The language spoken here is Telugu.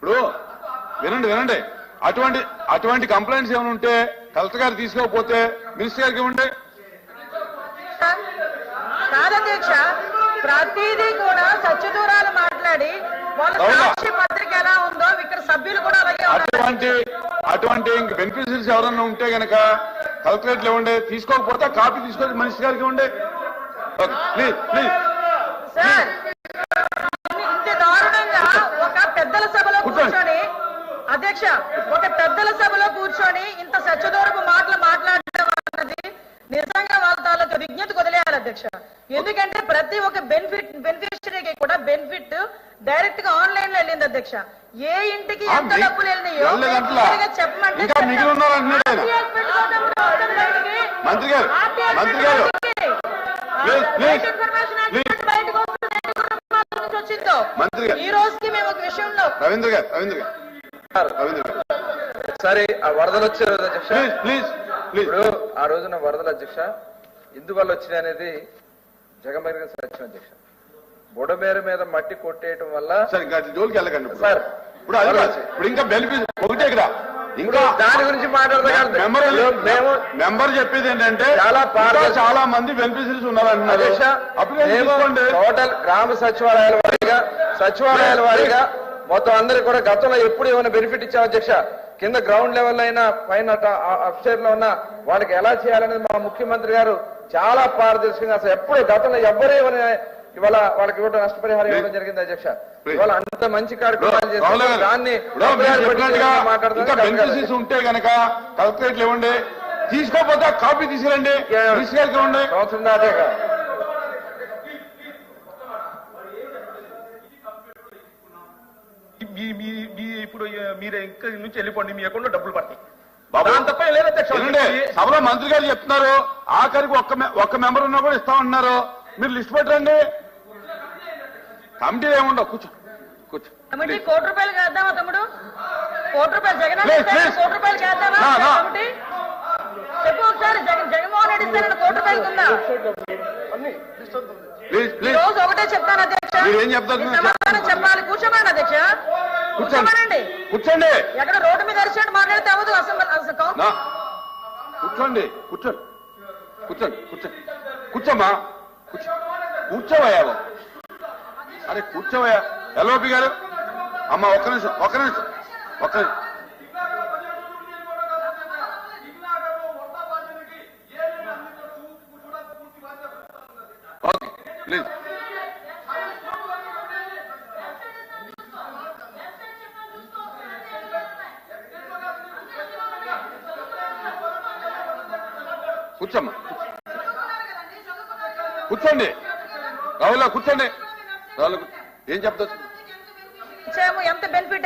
ఇప్పుడు వినండి అటువంటి కంప్లైంట్స్ ఏమైనా ఉంటే కలెక్టర్ గారు తీసుకోకపోతే మినిస్టర్ గారికి ఇవ్వండి. కాదధ్యక్ష, ప్రతిదీ కూడా సత్యదూరాలు మాట్లాడి వాళ్ళ సాక్షి పత్రిక ఎలా ఉందో ఇక్కడ సభ్యులు కూడా అలాగే అటువంటి బెనిఫిషరీస్ ఎవరన్నా ఉంటే గనక కలెక్టరేట్ లో ఇవ్వండి. తీసుకోకపోతే కాపీ తీసుకొని మినిస్టర్ గారికి ఇవ్వండి. ప్లీజ్ సార్, ఇంత దారుణంగా ఒక పెద్దల సభలో కూర్చొని అధ్యక్ష ఒక పెద్దల సభలో కూర్చొని ఇంత సత్యదూరపు మాటలు మాట్లాడడం అన్నది నిజంగా వాళ్ళ తాలూకా విజ్ఞతకు వదిలేయాలి అధ్యక్ష. ఎందుకంటే ప్రతి ఒక్క బెనిఫిషరీకి కూడా బెనిఫిట్ డైరెక్ట్ గా ఆన్లైన్ లో వెళ్ళింది అధ్యక్ష. ఏ ఇంటికి ఎంత డబ్బులు వెళ్ళినాయో చెప్పమంటే వచ్చిందో ఈ రోజుకి మేము ఒక విషయంలో రవీంద్ర గారు ఒకసారి ఆ వరదలు వచ్చే రోజు అధ్యక్ష, ఇప్పుడు ఆ రోజున వరదలు అధ్యక్ష ఎందువల్ల వచ్చినాయి అనేది జగమెరిగిన సత్యం అధ్యక్ష. బుడమేర మీద మట్టి కొట్టేయటం వల్ల జోలికి వెళ్ళకండి సార్. ఇప్పుడు ఇంకా బెనిఫిట్ ఒకటే కదా, ఇంకా దాని గురించి మాట్లాడదాం. మెంబర్ చెప్పేది ఏంటంటే చాలా మంది బెనిఫిషరీస్ ఉన్నారంటున్నారు. టోటల్ గ్రామ సచివాలయాల వారీగా మొత్తం అందరికి కూడా గతంలో ఎప్పుడు ఏమైనా బెనిఫిట్ ఇచ్చాం అధ్యక్ష. కింద గ్రౌండ్ లెవెల్ అయినా పైన అప్స్టేర్ లో ఉన్న వాళ్ళకి ఎలా చేయాలనేది మా ముఖ్యమంత్రి గారు చాలా పారదర్శకంగా అసలు ఎప్పుడు గతంలో ఎవ్వరూ ఇవాళ వాళ్ళకి ఇవ్వడం నష్టపరిహారం ఇవ్వడం జరిగింది అధ్యక్ష. ఇవాళ అంత మంచి కార్యక్రమాలు చేసి దాన్ని బెనిఫిషరీస్ ఉంటే గనక కలెక్టరేట్లు ఇవ్వండి. తీసుకోకపోతే కాపీ తీసుకురండి, ఇవ్వండి. సంవత్సరం దాటాక ఇప్పుడు మీరు ఇంకా నుంచి వెళ్ళిపోండి, మీ అకౌంట్ లో డబ్బులు పడతాయి. సభలో మంత్రి గారు చెప్తున్నారు ఆఖరికి ఒక్క మెంబర్ ఉన్నా కూడా ఇస్తామంటున్నారు. మీరు లిస్ట్ పెట్టండి. కమిటీ ఏముండవు, కూర్చో. కమిటీ ₹1 కోటి చేద్దామా తమ్ముడు? ₹1 కోటి జగన్ ₹1 కోటి చేద్దామా కమిటీ? చెప్పు ఒకసారి. జగన్మోహన్ రెడ్డి ఇస్తానని ₹1 కోటి ఉందా? రోజు ఒకటే చెప్తాను అధ్యక్ష, సమాధానం చెప్పాలి. కూర్చోమండి అధ్యక్ష, కూర్చోమనండి. కూర్చోండి. ఎక్కడ రోడ్డు మీద అరిచాడు మాట్లాడితే అవ్వదు. కూర్చోమ్మా, కూర్చోవయ్యా. అరే కూర్చోవయ్యా. ఎల్ఓపి గారు అమ్మ ఒక్క నిమిషం. Okay please. కూర్చోమ్మా, కూర్చోండి. రావులా కూర్చోండి. ఏం చెప్తా ఎంత బెనిఫిట్